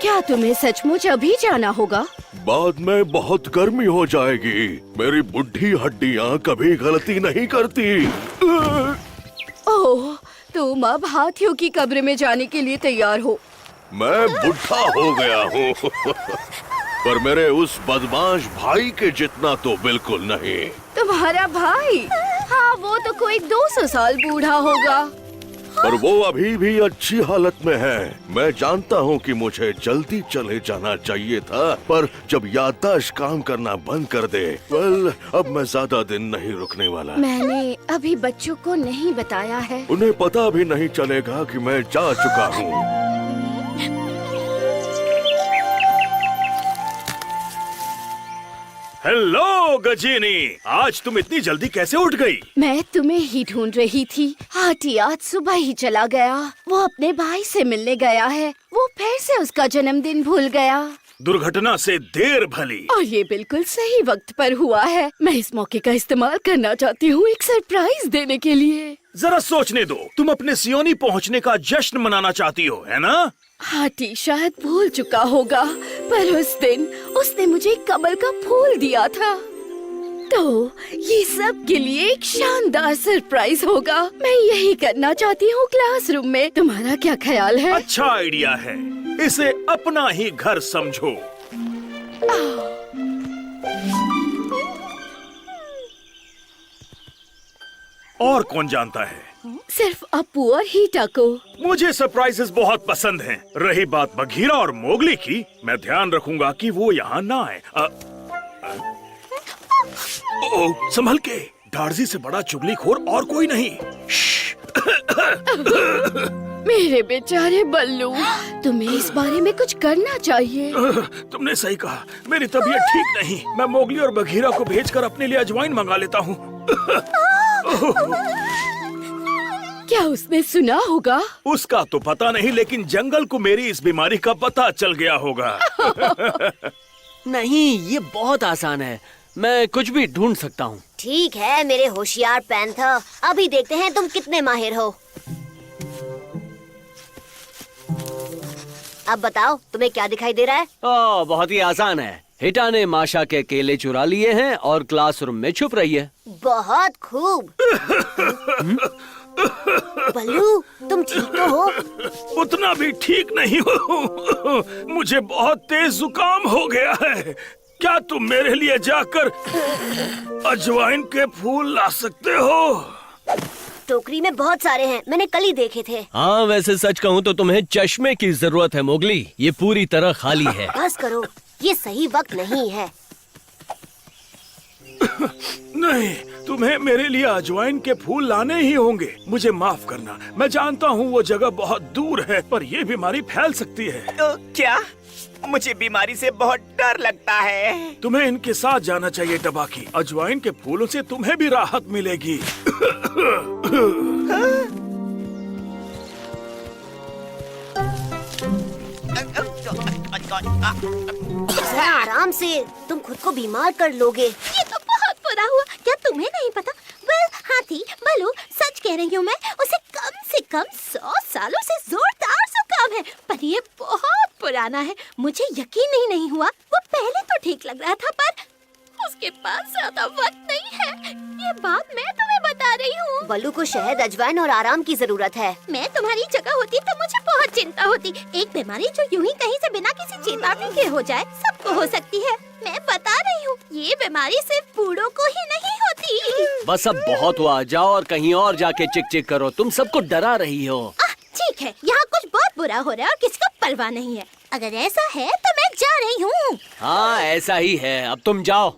क्या तुम्हें सचमुच अभी जाना होगा? बाद में बहुत गर्मी हो जाएगी। मेरी बुढ़ी हड्डियाँ कभी गलती नहीं करती। ओह, तुम अब हाथियों की कब्र में जाने के लिए तैयार हो। मैं बुढ़ा हो गया हूँ पर मेरे उस बदमाश भाई के जितना तो बिल्कुल नहीं। तुम्हारा भाई? हाँ, वो तो कोई 200 साल बूढ़ा होगा। पर वो अभी भी अच्छी हालत में है। मैं जानता हूँ कि मुझे जल्दी चले जाना चाहिए था, पर जब याददाश्त काम करना बंद कर दे, अब मैं ज्यादा दिन नहीं रुकने वाला। मैंने अभी बच्चों को नहीं बताया है। उन्हें पता भी नहीं चलेगा कि मैं जा चुका हूँ। हेलो गजीनी, आज तुम इतनी जल्दी कैसे उठ गई? मैं तुम्हें ही ढूंढ रही थी। हाथी आज सुबह ही चला गया। वो अपने भाई से मिलने गया है। वो फिर से उसका जन्मदिन भूल गया। दुर्घटना से देर भली। और ये बिल्कुल सही वक्त पर हुआ है। मैं इस मौके का इस्तेमाल करना चाहती हूँ एक सरप्राइज देने के लिए। जरा सोचने दो, तुम अपने सियोनी पहुँचने का जश्न मनाना चाहती हो, है ना? हाथी शायद भूल चुका होगा, पर उस दिन उसने मुझे कमल का फूल दिया था। तो ये सब के लिए एक शानदार सरप्राइज होगा। मैं यही करना चाहती हूँ क्लासरूम में। तुम्हारा क्या ख्याल है? अच्छा आइडिया है। इसे अपना ही घर समझो। और कौन जानता है? सिर्फ अप्पू और हीटा को। मुझे सरप्राइजेस बहुत पसंद हैं। रही बात बघीरा और मोगली की, मैं ध्यान रखूंगा कि वो यहाँ ना आए। ओह, संभल के। डार्जी से बड़ा चुगलीखोर और कोई नहीं। मेरे बेचारे बल्लू, तुम्हें इस बारे में कुछ करना चाहिए। तुमने सही कहा, मेरी तबीयत ठीक नहीं। मैं मोगली और बघीरा को भेजकर अपने लिए अजवाइन मंगा लेता हूँ। क्या उसने सुना होगा? उसका तो पता नहीं, लेकिन जंगल को मेरी इस बीमारी का पता चल गया होगा। नहीं, ये बहुत आसान है। मैं कुछ भी ढूंढ सकता हूँ। ठीक है मेरे होशियार पैंथर, अभी देखते हैं तुम कितने माहिर हो। अब बताओ, तुम्हें क्या दिखाई दे रहा है? बहुत ही आसान है। हिटा ने माशा के केले चुरा लिए हैं और क्लासरूम में छुप रही है। बहुत खूब। बल्लू, तुम ठीक तो हो? उतना भी ठीक नहीं हो। मुझे बहुत तेज जुकाम हो गया है। क्या तुम मेरे लिए जाकर अजवाइन के फूल ला सकते हो? टोकरी में बहुत सारे हैं, मैंने कल ही देखे थे। हाँ, वैसे सच कहूँ तो तुम्हें चश्मे की जरूरत है मोगली। ये पूरी तरह खाली है। बस करो, ये सही वक्त नहीं है। नहीं, तुम्हें मेरे लिए अजवाइन के फूल लाने ही होंगे। मुझे माफ करना, मैं जानता हूँ वो जगह बहुत दूर है, पर ये बीमारी फैल सकती है। क्या? मुझे बीमारी से बहुत डर लगता है। तुम्हें इनके साथ जाना चाहिए टबाकी। अजवाइन के फूलों से तुम्हें भी राहत मिलेगी। जरा आराम से, तुम खुद को बीमार कर लोगे। ये तो बहुत बुरा हुआ। क्या तुम्हें नहीं पता? हाथी, बल्लू, सच कह रही हूँ मैं, उसे कम से कम 100 सालों से जोरदार जुकाम है, पर ये बहुत पुराना है। मुझे यकीन ही नहीं हुआ। वो पहले तो ठीक लग रहा था, पर उसके पास ज्यादा वक्त नहीं है। ये बात मैं तुम्हें बता रही हूँ। बल्लू को शहद, अजवाइन और आराम की जरूरत है। मैं तुम्हारी जगह होती तो मुझे बहुत चिंता होती। एक बीमारी जो यूं ही कहीं से बिना किसी चेतावनी के हो जाए, सबको हो सकती है। मैं बता रही हूँ, ये बीमारी सिर्फ बूढ़ों को ही नहीं होती। बस अब बहुत हुआ, जाओ और कहीं और जाके चिक चिक करो। तुम सबको डरा रही हो। ठीक है, यहाँ कुछ बहुत बुरा हो रहा है और किसी को परवाह नहीं है। अगर ऐसा है तो मैं जा रही हूँ। हाँ, ऐसा ही है। अब तुम जाओ।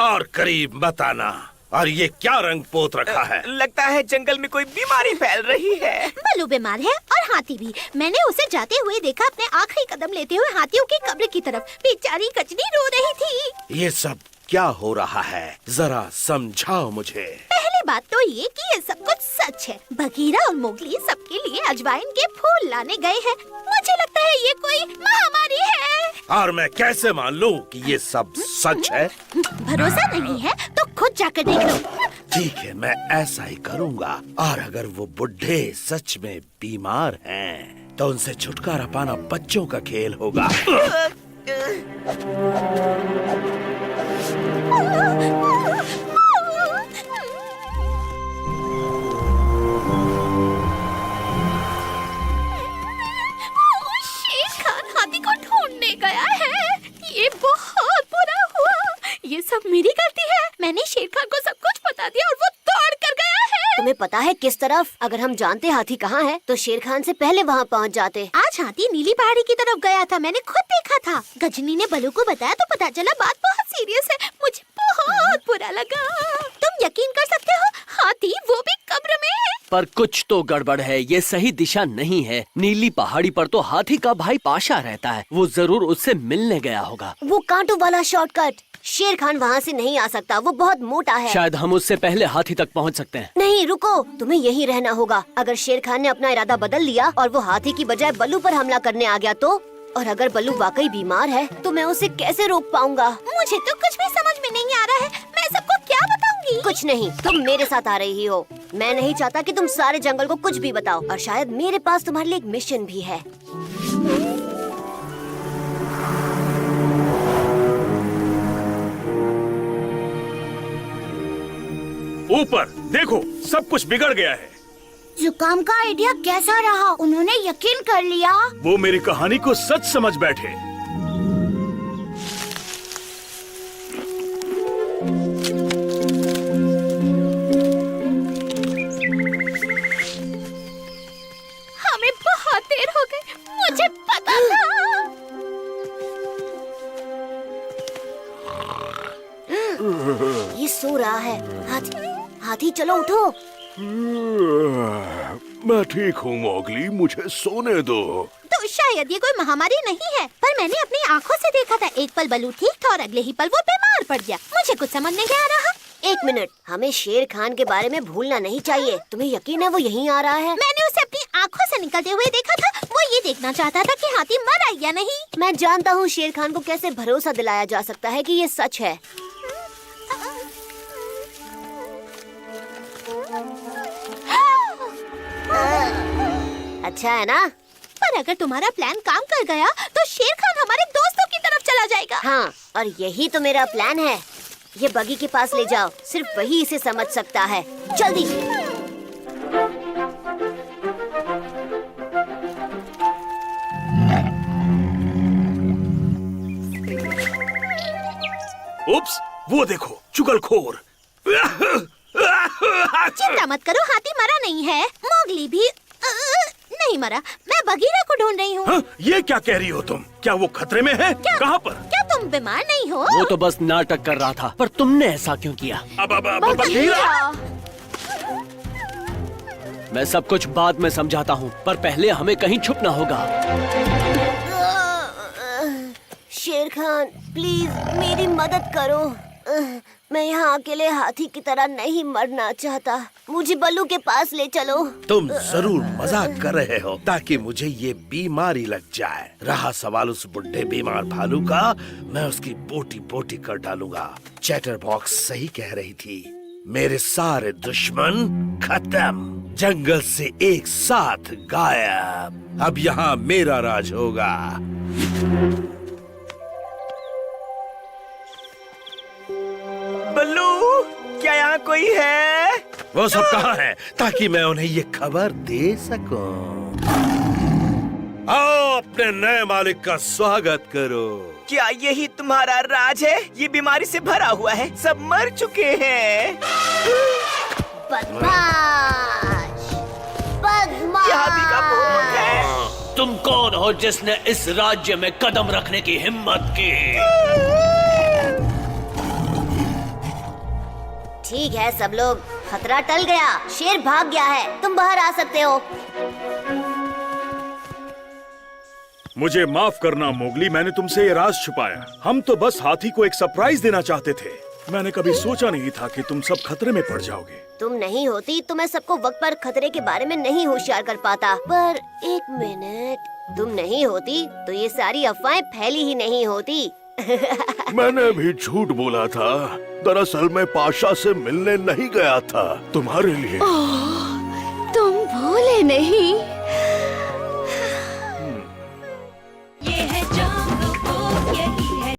और करीब बताना। और ये क्या रंग पोत रखा है? लगता है जंगल में कोई बीमारी फैल रही है। बल्लू बीमार है और हाथी भी। मैंने उसे जाते हुए देखा, अपने आखिरी कदम लेते हुए हाथियों की कब्र की तरफ। बेचारी कचनी रो रही थी। ये सब क्या हो रहा है? जरा समझाओ मुझे। पहली बात तो ये कि ये सब कुछ सच है। बघीरा और मोगली सबके लिए अजवाइन के फूल लाने गए हैं। मुझे लगता है ये कोई महामारी है। और मैं कैसे मान लूं कि ये सब सच है? भरोसा नहीं है तो खुद जाकर देख लो। ठीक है, मैं ऐसा ही करूँगा। और अगर वो बुढ़े सच में बीमार हैं, तो उनसे छुटकारा पाना बच्चों का खेल होगा। शेर खान हाथी को ढूंढने गया है। ये बहुत बुरा हुआ। ये सब मेरी गलती है। मैंने शेर खान को सब कुछ बता दिया और वो दौड़ कर गया है। तुम्हें पता है किस तरफ? अगर हम जानते हाथी कहाँ है, तो शेर खान से पहले वहाँ पहुँच जाते। आज हाथी नीली पहाड़ी की तरफ गया था, मैंने खुद देखा था। गजनी ने बलू को बताया तो पता चला बात बहुत सीरियस है। मुझे बहुत बुरा लगा। तुम यकीन कर सकते हो, हाथी वो भी कब्र में है। पर कुछ तो गड़बड़ है, ये सही दिशा नहीं है। नीली पहाड़ी पर तो हाथी का भाई पाशा रहता है, वो जरूर उससे मिलने गया होगा। वो कांटों वाला शॉर्टकट। शेर खान वहाँ से नहीं आ सकता, वो बहुत मोटा है। शायद हम उससे पहले हाथी तक पहुँच सकते हैं। नहीं, रुको, तुम्हें यहीं रहना होगा। अगर शेर खान ने अपना इरादा बदल लिया और वो हाथी की बजाय बल्लू पर हमला करने आ गया तो? और अगर बल्लू वाकई बीमार है तो मैं उसे कैसे रोक पाऊंगा? मुझे तो कुछ भी समझ में नहीं आ रहा है। मैं सबको क्या बताऊंगी? कुछ नहीं, तुम मेरे साथ आ रही हो। मैं नहीं चाहता कि तुम सारे जंगल को कुछ भी बताओ। और शायद मेरे पास तुम्हारे लिए एक मिशन भी है। ऊपर देखो, सब कुछ बिगड़ गया है। जुकाम का आइडिया कैसा रहा? उन्होंने यकीन कर लिया। वो मेरी कहानी को सच समझ बैठे। हमें बहुत देर हो गई, मुझे पता था। ये सो रहा है। हाथी चलो उठो। मैं ठीक हूँ मोगली, मुझे सोने दो। तो शायद ये कोई महामारी नहीं है, पर मैंने अपनी आँखों से देखा था। एक पल बलू ठीक था और अगले ही पल वो बीमार पड़ गया। मुझे कुछ समझ नहीं आ रहा। एक मिनट, हमें शेर खान के बारे में भूलना नहीं चाहिए। तुम्हें यकीन है वो यहीं आ रहा है? मैंने उसे अपनी आँखों से निकलते हुए देखा था। वो ये देखना चाहता था कि हाथी मरा या नहीं। मैं जानता हूँ शेर खान को कैसे भरोसा दिलाया जा सकता है कि ये सच है। अच्छा है ना? पर अगर तुम्हारा प्लान काम कर गया तो शेर खान हमारे दोस्तों की तरफ चला जाएगा। हाँ, और यही तो मेरा प्लान है। ये बगी के पास ले जाओ, सिर्फ वही इसे समझ सकता है। जल्दी। उप्स, वो देखो, चुगलखोर। चिंता मत करो, हाथी मरा नहीं है। मोगली भी नहीं मरा। मैं बगीरा को ढूंढ रही हूँ। हाँ, ये क्या कह रही हो तुम? क्या वो खतरे में है? कहाँ पर? क्या तुम बीमार नहीं हो? वो तो बस नाटक कर रहा था, पर तुमने ऐसा क्यों किया? अब बगीरा! मैं सब कुछ बाद में समझाता हूँ, पर पहले हमें कहीं छुपना होगा। शेर खान, प्लीज मेरी मदद करो। मैं यहाँ अकेले हाथी की तरह नहीं मरना चाहता। मुझे बल्लू के पास ले चलो। तुम जरूर मजाक कर रहे हो ताकि मुझे ये बीमारी लग जाए। रहा सवाल उस बुढ़े बीमार भालू का, मैं उसकी बोटी बोटी कर डालूंगा। चैटर बॉक्स सही कह रही थी। मेरे सारे दुश्मन खत्म, जंगल से एक साथ गायब। अब यहाँ मेरा राज होगा। बल्लू, क्या यहाँ कोई है? वो सब कहाँ है ताकि मैं उन्हें ये खबर दे सकूं? आओ अपने नए मालिक का स्वागत करो। क्या यही तुम्हारा राज है? ये बीमारी से भरा हुआ है, सब मर चुके हैं। बदमाश, बदमाश। ये हाथी का भूत है। तुम कौन हो जिसने इस राज्य में कदम रखने की हिम्मत की? ठीक है सब लोग, खतरा टल गया। शेर भाग गया है, तुम बाहर आ सकते हो। मुझे माफ करना मोगली, मैंने तुमसे ये राज छुपाया। हम तो बस हाथी को एक सरप्राइज देना चाहते थे। मैंने कभी सोचा नहीं था कि तुम सब खतरे में पड़ जाओगे। तुम नहीं होती तो मैं सबको वक्त पर खतरे के बारे में नहीं होशियार कर पाता। पर एक मिनट, तुम नहीं होती तो ये सारी अफवाहें फैली ही नहीं होती। मैंने भी झूठ बोला था। दरअसल मैं पाशा से मिलने नहीं गया था, तुम्हारे लिए। तुम भूले नहीं।